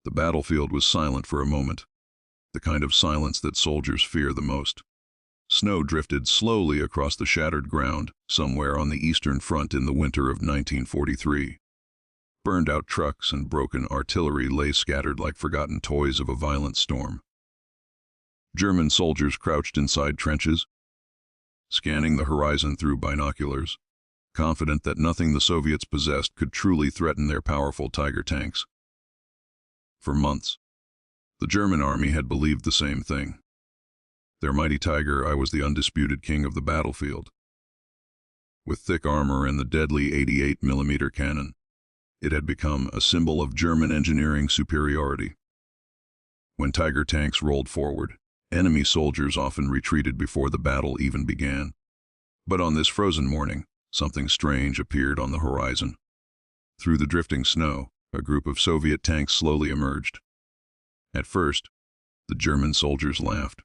The battlefield was silent for a moment, the kind of silence that soldiers fear the most. Snow drifted slowly across the shattered ground somewhere on the Eastern Front in the winter of 1943. Burned-out trucks and broken artillery lay scattered like forgotten toys of a violent storm. German soldiers crouched inside trenches, scanning the horizon through binoculars, confident that nothing the Soviets possessed could truly threaten their powerful Tiger tanks. For months, the German army had believed the same thing. Their mighty Tiger I was the undisputed king of the battlefield. With thick armor and the deadly 88mm cannon, it had become a symbol of German engineering superiority. When Tiger tanks rolled forward, enemy soldiers often retreated before the battle even began. But on this frozen morning, something strange appeared on the horizon. Through the drifting snow, a group of Soviet tanks slowly emerged. At first, the German soldiers laughed.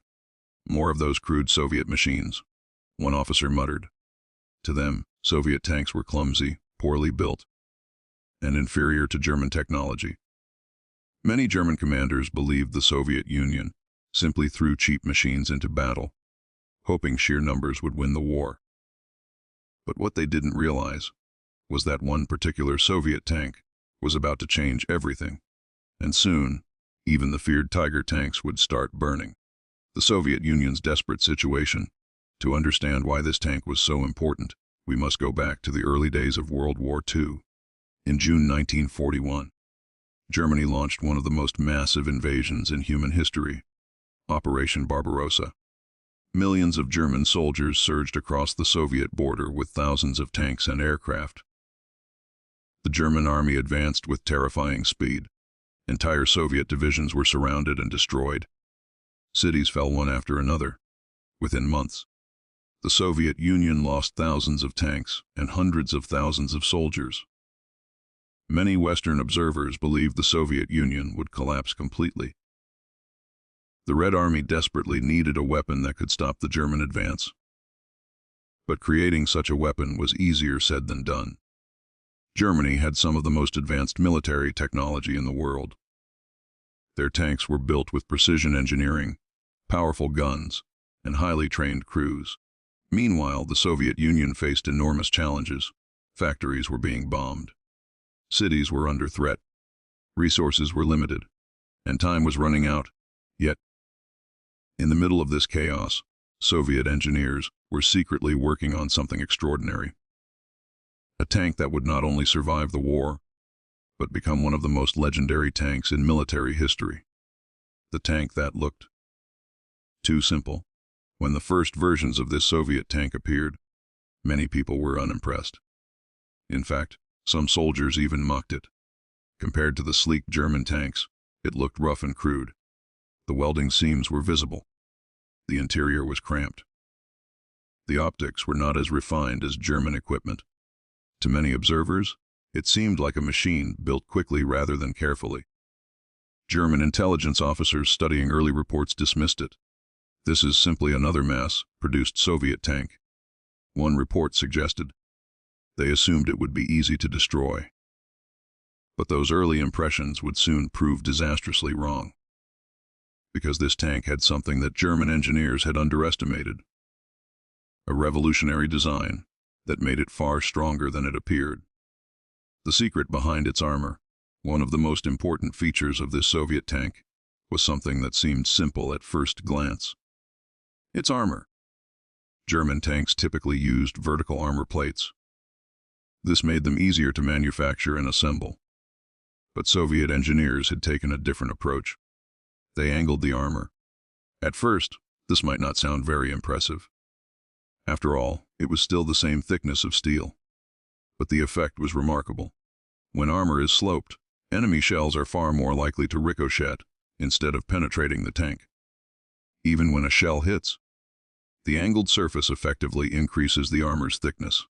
More of those crude Soviet machines, one officer muttered. To them, Soviet tanks were clumsy, poorly built, and inferior to German technology. Many German commanders believed the Soviet Union simply threw cheap machines into battle, hoping sheer numbers would win the war. But what they didn't realize was that one particular Soviet tank was about to change everything, and soon, even the feared Tiger tanks would start burning. The Soviet Union's desperate situation. To understand why this tank was so important, we must go back to the early days of World War II. In June 1941, Germany launched one of the most massive invasions in human history, Operation Barbarossa. Millions of German soldiers surged across the Soviet border with thousands of tanks and aircraft. The German army advanced with terrifying speed. Entire Soviet divisions were surrounded and destroyed. Cities fell one after another. Within months, the Soviet Union lost thousands of tanks and hundreds of thousands of soldiers. Many Western observers believed the Soviet Union would collapse completely. The Red Army desperately needed a weapon that could stop the German advance. But creating such a weapon was easier said than done. Germany had some of the most advanced military technology in the world. Their tanks were built with precision engineering, powerful guns, and highly trained crews. Meanwhile, the Soviet Union faced enormous challenges. Factories were being bombed. Cities were under threat. Resources were limited, and time was running out. Yet, in the middle of this chaos, Soviet engineers were secretly working on something extraordinary. A tank that would not only survive the war, but become one of the most legendary tanks in military history. The tank that looked too simple. When the first versions of this Soviet tank appeared, many people were unimpressed. In fact, some soldiers even mocked it. Compared to the sleek German tanks, it looked rough and crude. The welding seams were visible. The interior was cramped. The optics were not as refined as German equipment. To many observers, it seemed like a machine built quickly rather than carefully. German intelligence officers studying early reports dismissed it. This is simply another mass-produced Soviet tank. One report suggested. They assumed it would be easy to destroy. But those early impressions would soon prove disastrously wrong. Because this tank had something that German engineers had underestimated. A revolutionary design that made it far stronger than it appeared. The secret behind its armor, one of the most important features of this Soviet tank, was something that seemed simple at first glance. Its armor. German tanks typically used vertical armor plates. This made them easier to manufacture and assemble. But Soviet engineers had taken a different approach. They angled the armor. At first, this might not sound very impressive. After all, it was still the same thickness of steel. But the effect was remarkable. When armor is sloped, enemy shells are far more likely to ricochet instead of penetrating the tank. Even when a shell hits, the angled surface effectively increases the armor's thickness.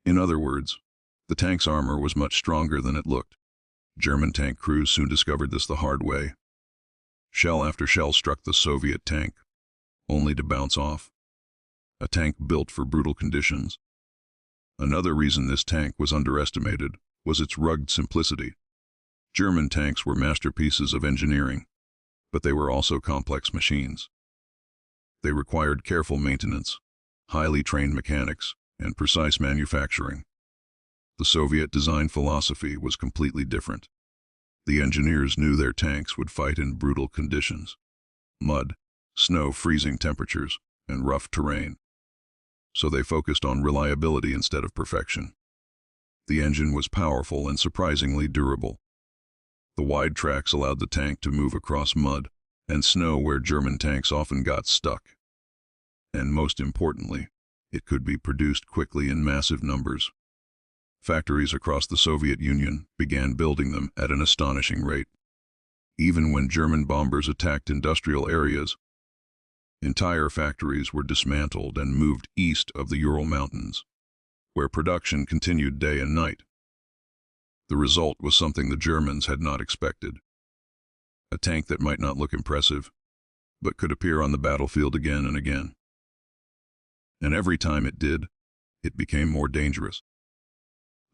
In other words, the tank's armor was much stronger than it looked. German tank crews soon discovered this the hard way. Shell after shell struck the Soviet tank, only to bounce off. A tank built for brutal conditions. Another reason this tank was underestimated was its rugged simplicity. German tanks were masterpieces of engineering, but they were also complex machines. They required careful maintenance, highly trained mechanics, and precise manufacturing. The Soviet design philosophy was completely different. The engineers knew their tanks would fight in brutal conditions: mud, snow, freezing temperatures, and rough terrain. So they focused on reliability instead of perfection. The engine was powerful and surprisingly durable. The wide tracks allowed the tank to move across mud and snow where German tanks often got stuck. And most importantly, it could be produced quickly in massive numbers. Factories across the Soviet Union began building them at an astonishing rate. Even when German bombers attacked industrial areas, entire factories were dismantled and moved east of the Ural Mountains, where production continued day and night. The result was something the Germans had not expected: a tank that might not look impressive, but could appear on the battlefield again and again. And every time it did, it became more dangerous.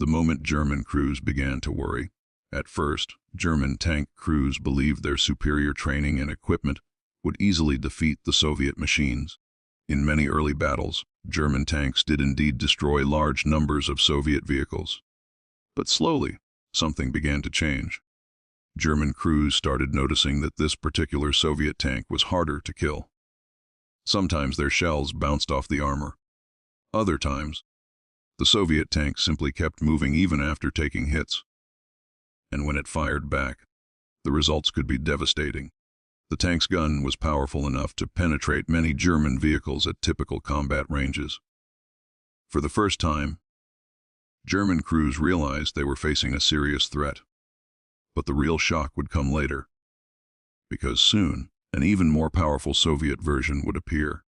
The moment German crews began to worry. At first, German tank crews believed their superior training and equipment would easily defeat the Soviet machines. In many early battles, German tanks did indeed destroy large numbers of Soviet vehicles. But slowly, something began to change. German crews started noticing that this particular Soviet tank was harder to kill. Sometimes their shells bounced off the armor. Other times, the Soviet tank simply kept moving even after taking hits. And when it fired back, the results could be devastating. The tank's gun was powerful enough to penetrate many German vehicles at typical combat ranges. For the first time, German crews realized they were facing a serious threat. But the real shock would come later, because soon an even more powerful Soviet version would appear,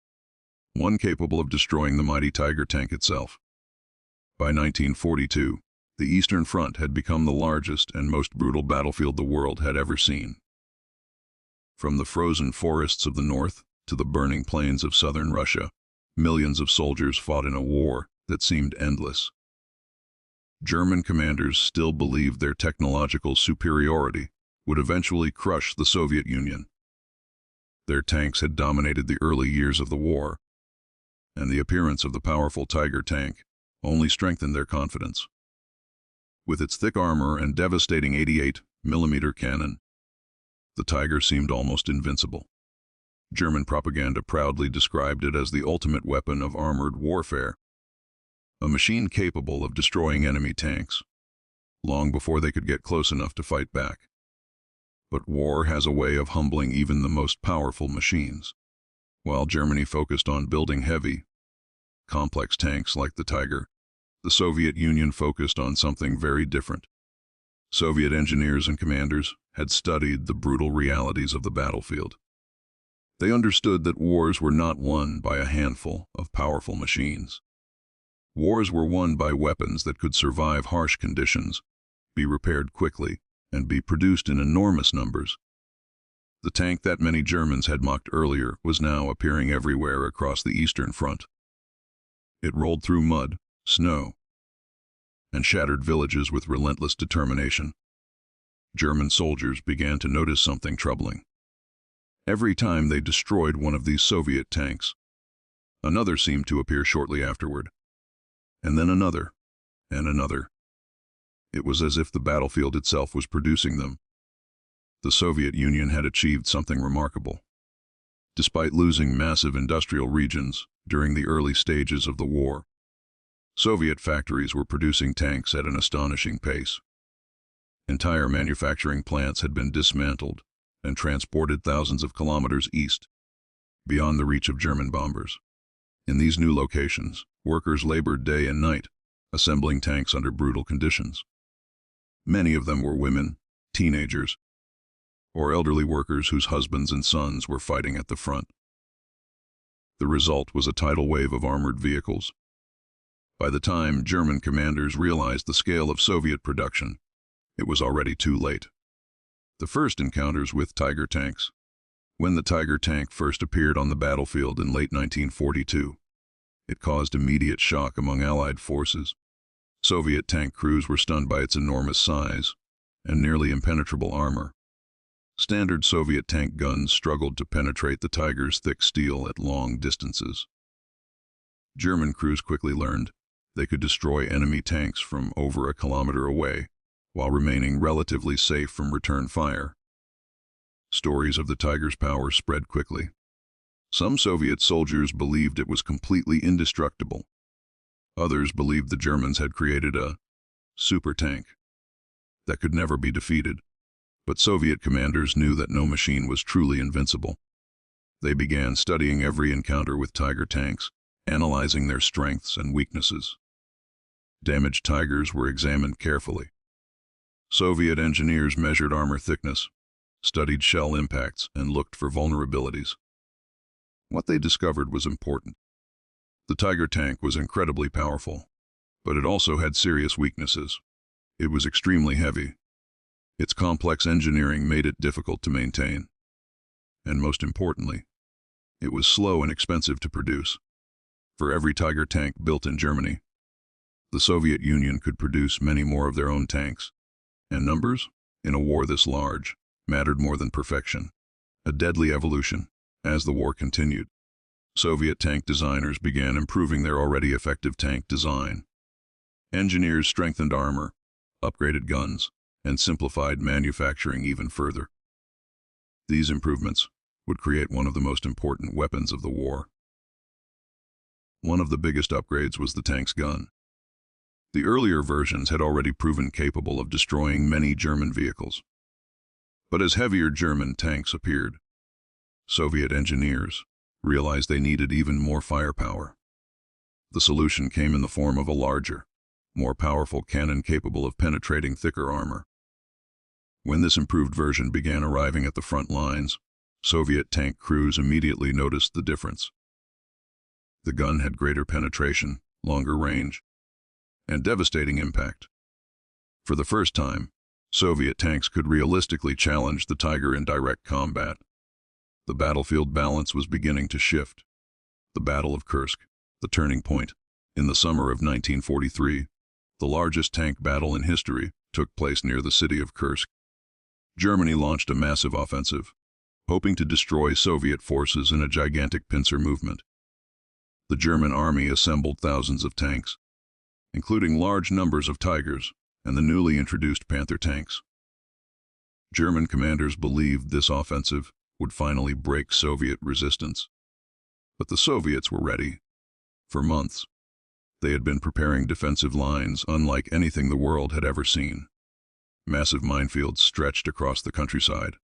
one capable of destroying the mighty Tiger tank itself. By 1942, the Eastern Front had become the largest and most brutal battlefield the world had ever seen. From the frozen forests of the north to the burning plains of southern Russia, millions of soldiers fought in a war that seemed endless. German commanders still believed their technological superiority would eventually crush the Soviet Union. Their tanks had dominated the early years of the war, and the appearance of the powerful Tiger tank only strengthened their confidence. With its thick armor and devastating 88mm cannon, the Tiger seemed almost invincible. German propaganda proudly described it as the ultimate weapon of armored warfare, a machine capable of destroying enemy tanks, long before they could get close enough to fight back. But war has a way of humbling even the most powerful machines. While Germany focused on building heavy, complex tanks like the Tiger, the Soviet Union focused on something very different. Soviet engineers and commanders had studied the brutal realities of the battlefield. They understood that wars were not won by a handful of powerful machines. Wars were won by weapons that could survive harsh conditions, be repaired quickly, and be produced in enormous numbers. The tank that many Germans had mocked earlier was now appearing everywhere across the Eastern Front. It rolled through mud, snow, and shattered villages with relentless determination. German soldiers began to notice something troubling. Every time they destroyed one of these Soviet tanks, another seemed to appear shortly afterward, and then another, and another. It was as if the battlefield itself was producing them. The Soviet Union had achieved something remarkable. Despite losing massive industrial regions during the early stages of the war, Soviet factories were producing tanks at an astonishing pace. Entire manufacturing plants had been dismantled and transported thousands of kilometers east, beyond the reach of German bombers. In these new locations, workers labored day and night, assembling tanks under brutal conditions. Many of them were women, teenagers, or elderly workers whose husbands and sons were fighting at the front. The result was a tidal wave of armored vehicles. By the time German commanders realized the scale of Soviet production, it was already too late. The first encounters with Tiger tanks. When the Tiger tank first appeared on the battlefield in late 1942, it caused immediate shock among Allied forces. Soviet tank crews were stunned by its enormous size and nearly impenetrable armor. Standard Soviet tank guns struggled to penetrate the Tiger's thick steel at long distances. German crews quickly learned they could destroy enemy tanks from over a kilometer away, while remaining relatively safe from return fire. Stories of the Tiger's power spread quickly. Some Soviet soldiers believed it was completely indestructible. Others believed the Germans had created a super tank that could never be defeated. But Soviet commanders knew that no machine was truly invincible. They began studying every encounter with Tiger tanks, analyzing their strengths and weaknesses. Damaged Tigers were examined carefully. Soviet engineers measured armor thickness, studied shell impacts, and looked for vulnerabilities. What they discovered was important. The Tiger tank was incredibly powerful, but it also had serious weaknesses. It was extremely heavy. Its complex engineering made it difficult to maintain. And most importantly, it was slow and expensive to produce. For every Tiger tank built in Germany, the Soviet Union could produce many more of their own tanks. And numbers, in a war this large, mattered more than perfection. A deadly evolution. As the war continued, Soviet tank designers began improving their already effective tank design. Engineers strengthened armor, upgraded guns, and simplified manufacturing even further. These improvements would create one of the most important weapons of the war. One of the biggest upgrades was the tank's gun. The earlier versions had already proven capable of destroying many German vehicles. But as heavier German tanks appeared, Soviet engineers realized they needed even more firepower. The solution came in the form of a larger, more powerful cannon capable of penetrating thicker armor. When this improved version began arriving at the front lines, Soviet tank crews immediately noticed the difference. The gun had greater penetration, longer range, and devastating impact. For the first time, Soviet tanks could realistically challenge the Tiger in direct combat. The battlefield balance was beginning to shift. The Battle of Kursk, the turning point, in the summer of 1943, the largest tank battle in history, took place near the city of Kursk. Germany launched a massive offensive, hoping to destroy Soviet forces in a gigantic pincer movement. The German army assembled thousands of tanks, including large numbers of Tigers and the newly introduced Panther tanks. German commanders believed this offensive would finally break Soviet resistance. But the Soviets were ready. For months, they had been preparing defensive lines unlike anything the world had ever seen. Massive minefields stretched across the countryside.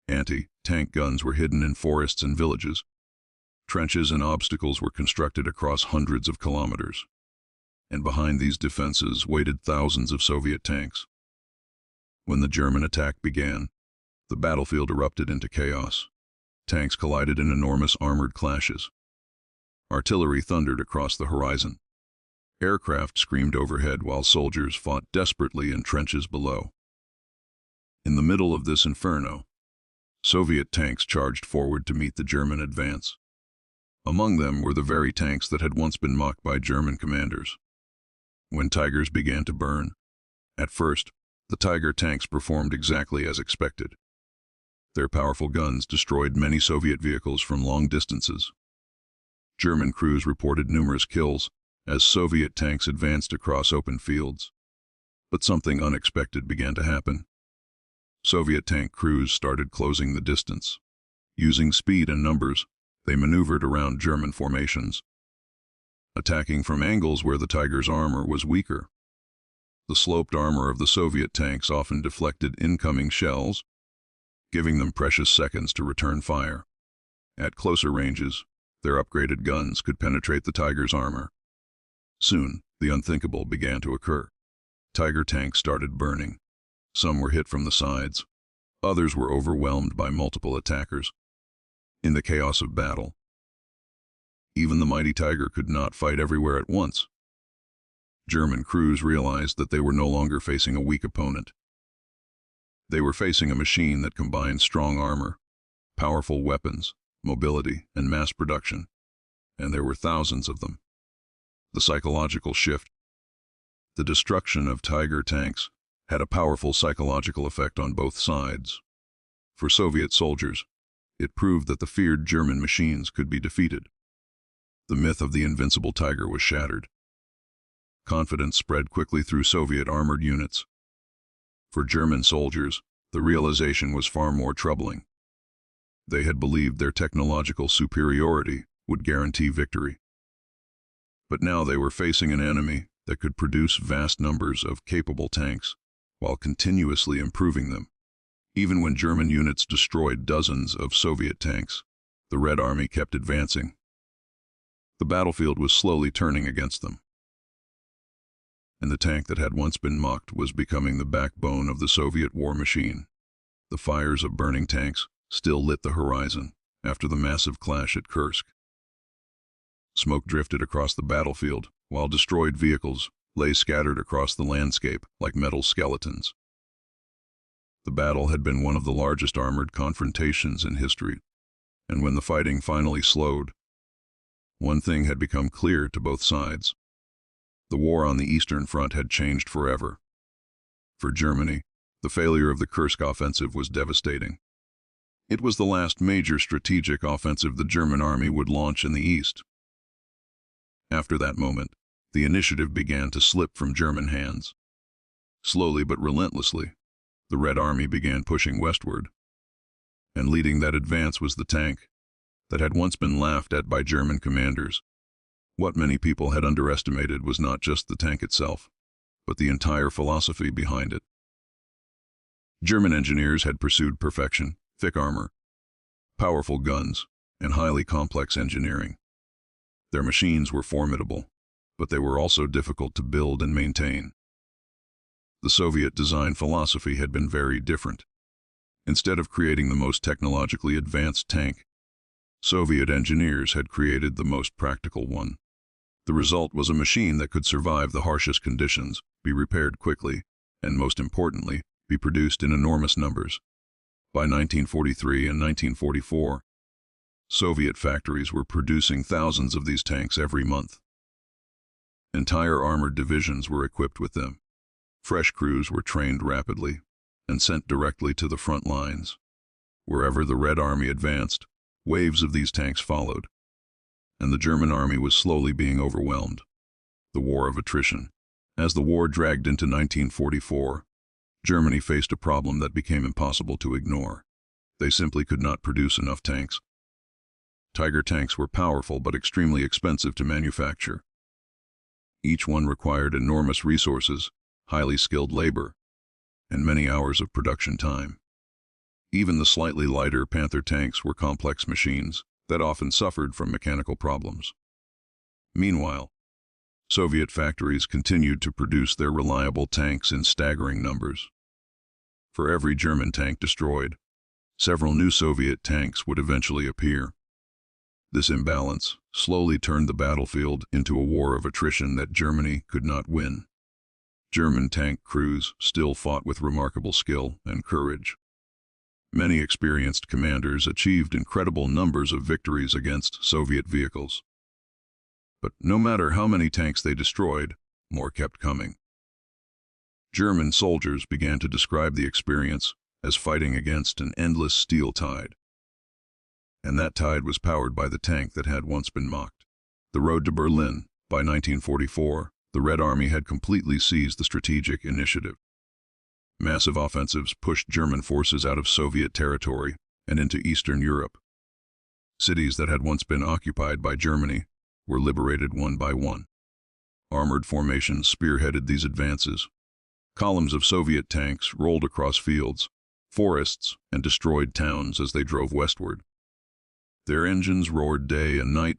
Anti-tank guns were hidden in forests and villages. Trenches and obstacles were constructed across hundreds of kilometers. And behind these defenses waited thousands of Soviet tanks. When the German attack began, the battlefield erupted into chaos. Tanks collided in enormous armored clashes. Artillery thundered across the horizon. Aircraft screamed overhead while soldiers fought desperately in trenches below. In the middle of this inferno, Soviet tanks charged forward to meet the German advance. Among them were the very tanks that had once been mocked by German commanders. When Tigers began to burn, at first, the Tiger tanks performed exactly as expected. Their powerful guns destroyed many Soviet vehicles from long distances. German crews reported numerous kills as Soviet tanks advanced across open fields. But something unexpected began to happen. Soviet tank crews started closing the distance. Using speed and numbers, they maneuvered around German formations, attacking from angles where the Tiger's armor was weaker. The sloped armor of the Soviet tanks often deflected incoming shells, giving them precious seconds to return fire. At closer ranges, their upgraded guns could penetrate the Tiger's armor. Soon, the unthinkable began to occur. Tiger tanks started burning. Some were hit from the sides. Others were overwhelmed by multiple attackers. In the chaos of battle, even the mighty Tiger could not fight everywhere at once. German crews realized that they were no longer facing a weak opponent. They were facing a machine that combined strong armor, powerful weapons, mobility, and mass production. And there were thousands of them. The psychological shift. The destruction of Tiger tanks had a powerful psychological effect on both sides. For Soviet soldiers, it proved that the feared German machines could be defeated. The myth of the invincible tiger was shattered. Confidence spread quickly through Soviet armored units. For German soldiers, the realization was far more troubling. They had believed their technological superiority would guarantee victory. But now they were facing an enemy that could produce vast numbers of capable tanks while continuously improving them. Even when German units destroyed dozens of Soviet tanks, the Red Army kept advancing. The battlefield was slowly turning against them. And the tank that had once been mocked was becoming the backbone of the Soviet war machine. The fires of burning tanks still lit the horizon after the massive clash at Kursk. Smoke drifted across the battlefield, while destroyed vehicles lay scattered across the landscape like metal skeletons. The battle had been one of the largest armored confrontations in history, and when the fighting finally slowed, one thing had become clear to both sides. The war on the Eastern Front had changed forever. For Germany, the failure of the Kursk offensive was devastating. It was the last major strategic offensive the German army would launch in the East. After that moment, the initiative began to slip from German hands. Slowly but relentlessly, the Red Army began pushing westward, and leading that advance was the tank that had once been laughed at by German commanders. What many people had underestimated was not just the tank itself, but the entire philosophy behind it. German engineers had pursued perfection, thick armor, powerful guns, and highly complex engineering. Their machines were formidable, but they were also difficult to build and maintain. The Soviet design philosophy had been very different. Instead of creating the most technologically advanced tank, Soviet engineers had created the most practical one. The result was a machine that could survive the harshest conditions, be repaired quickly, and most importantly, be produced in enormous numbers. By 1943 and 1944, Soviet factories were producing thousands of these tanks every month. Entire armored divisions were equipped with them. Fresh crews were trained rapidly and sent directly to the front lines. Wherever the Red Army advanced, waves of these tanks followed, and the German army was slowly being overwhelmed. The war of attrition. As the war dragged into 1944, Germany faced a problem that became impossible to ignore. They simply could not produce enough tanks. Tiger tanks were powerful but extremely expensive to manufacture. Each one required enormous resources, highly skilled labor, and many hours of production time. Even the slightly lighter Panther tanks were complex machines that often suffered from mechanical problems. Meanwhile, Soviet factories continued to produce their reliable tanks in staggering numbers. For every German tank destroyed, several new Soviet tanks would eventually appear. This imbalance slowly turned the battlefield into a war of attrition that Germany could not win. German tank crews still fought with remarkable skill and courage. Many experienced commanders achieved incredible numbers of victories against Soviet vehicles. But no matter how many tanks they destroyed, more kept coming. German soldiers began to describe the experience as fighting against an endless steel tide. And that tide was powered by the tank that had once been mocked. The road to Berlin. By 1944, the Red Army had completely seized the strategic initiative. Massive offensives pushed German forces out of Soviet territory and into Eastern Europe. Cities that had once been occupied by Germany were liberated one by one. Armored formations spearheaded these advances. Columns of Soviet tanks rolled across fields, forests, and destroyed towns as they drove westward. Their engines roared day and night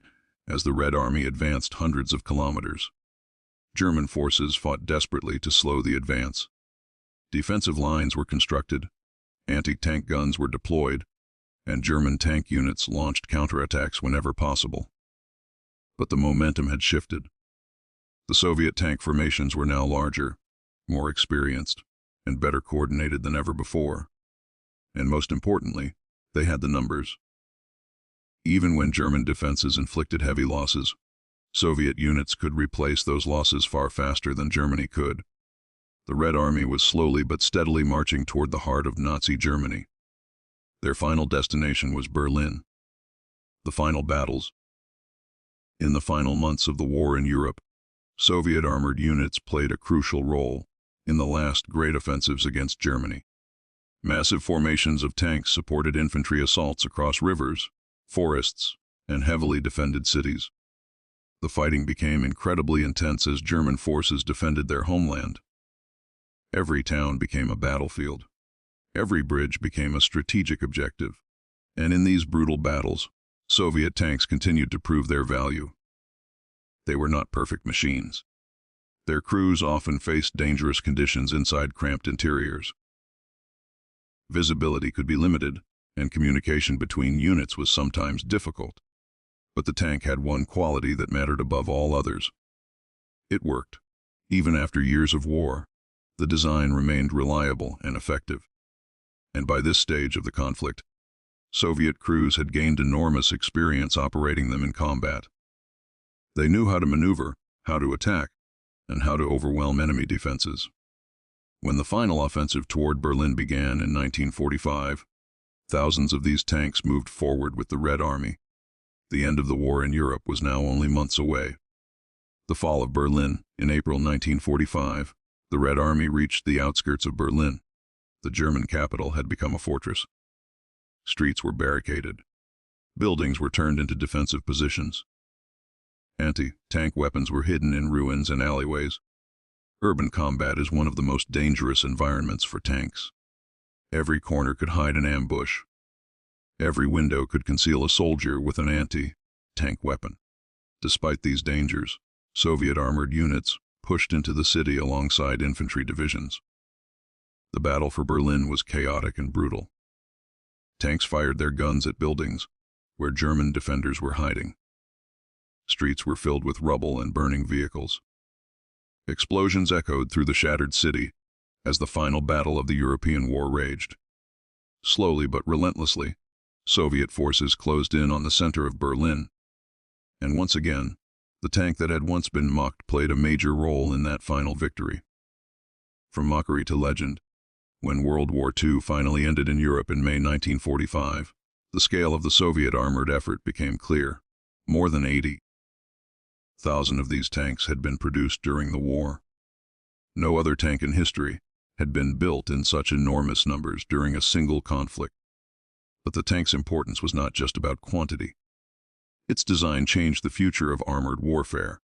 as the Red Army advanced hundreds of kilometers. German forces fought desperately to slow the advance. Defensive lines were constructed, anti-tank guns were deployed, and German tank units launched counterattacks whenever possible. But the momentum had shifted. The Soviet tank formations were now larger, more experienced, and better coordinated than ever before. And most importantly, they had the numbers. Even when German defenses inflicted heavy losses, Soviet units could replace those losses far faster than Germany could. The Red Army was slowly but steadily marching toward the heart of Nazi Germany. Their final destination was Berlin. The final battles. In the final months of the war in Europe, Soviet armored units played a crucial role in the last great offensives against Germany. Massive formations of tanks supported infantry assaults across rivers, forests, and heavily defended cities. The fighting became incredibly intense as German forces defended their homeland. Every town became a battlefield. Every bridge became a strategic objective. And in these brutal battles, Soviet tanks continued to prove their value. They were not perfect machines. Their crews often faced dangerous conditions inside cramped interiors. Visibility could be limited, and communication between units was sometimes difficult. But the tank had one quality that mattered above all others. It worked. Even after years of war, the design remained reliable and effective. And by this stage of the conflict, Soviet crews had gained enormous experience operating them in combat. They knew how to maneuver, how to attack, and how to overwhelm enemy defenses. When the final offensive toward Berlin began in 1945, thousands of these tanks moved forward with the Red Army. The end of the war in Europe was now only months away. The fall of Berlin in April 1945, the Red Army reached the outskirts of Berlin. The German capital had become a fortress. Streets were barricaded. Buildings were turned into defensive positions. Anti-tank weapons were hidden in ruins and alleyways. Urban combat is one of the most dangerous environments for tanks. Every corner could hide an ambush. Every window could conceal a soldier with an anti-tank weapon. Despite these dangers, Soviet armored units pushed into the city alongside infantry divisions. The battle for Berlin was chaotic and brutal. Tanks fired their guns at buildings where German defenders were hiding. Streets were filled with rubble and burning vehicles. Explosions echoed through the shattered city as the final battle of the European war raged. Slowly but relentlessly, Soviet forces closed in on the center of Berlin. And once again, the tank that had once been mocked played a major role in that final victory. From mockery to legend, when World War II finally ended in Europe in May 1945, the scale of the Soviet armored effort became clear. More than 80,000 of these tanks had been produced during the war. No other tank in history had been built in such enormous numbers during a single conflict. But the tank's importance was not just about quantity. Its design changed the future of armored warfare.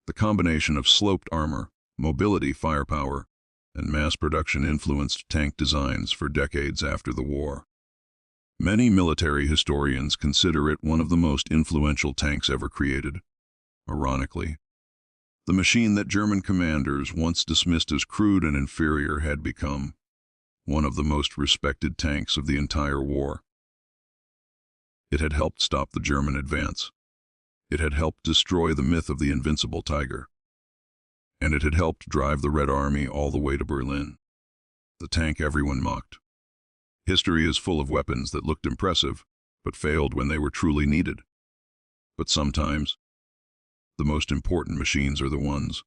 The combination of sloped armor, mobility, firepower, and mass production influenced tank designs for decades after the war. Many military historians consider it one of the most influential tanks ever created. Ironically, the machine that German commanders once dismissed as crude and inferior had become one of the most respected tanks of the entire war. It had helped stop the German advance. It had helped destroy the myth of the invincible tiger. And it had helped drive the Red Army all the way to Berlin. The tank everyone mocked. History is full of weapons that looked impressive, but failed when they were truly needed. But sometimes, the most important machines are the ones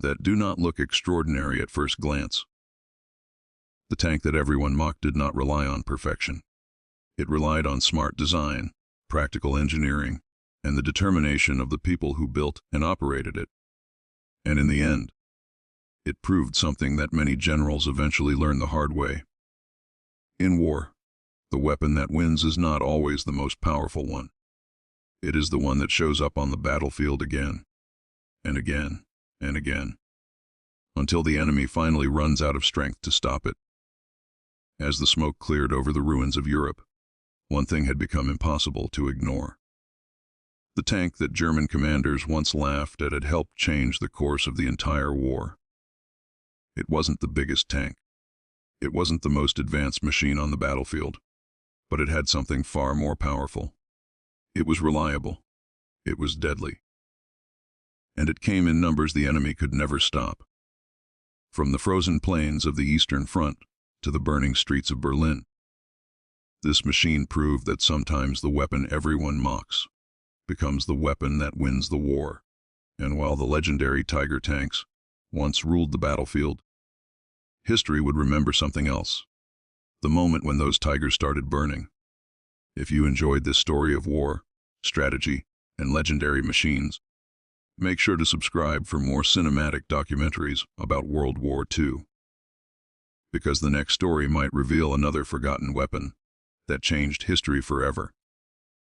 that do not look extraordinary at first glance. The tank that everyone mocked did not rely on perfection. It relied on smart design, practical engineering, and the determination of the people who built and operated it. And in the end, it proved something that many generals eventually learned the hard way. In war, the weapon that wins is not always the most powerful one. It is the one that shows up on the battlefield again, and again, and again, until the enemy finally runs out of strength to stop it. As the smoke cleared over the ruins of Europe, one thing had become impossible to ignore. The tank that German commanders once laughed at had helped change the course of the entire war. It wasn't the biggest tank. It wasn't the most advanced machine on the battlefield, but it had something far more powerful. It was reliable. It was deadly. And it came in numbers the enemy could never stop. From the frozen plains of the Eastern Front to the burning streets of Berlin, this machine proved that sometimes the weapon everyone mocks becomes the weapon that wins the war. And while the legendary Tiger tanks once ruled the battlefield, history would remember something else. The moment when those tigers started burning. If you enjoyed this story of war, strategy, and legendary machines, make sure to subscribe for more cinematic documentaries about World War II. Because the next story might reveal another forgotten weapon that changed history forever.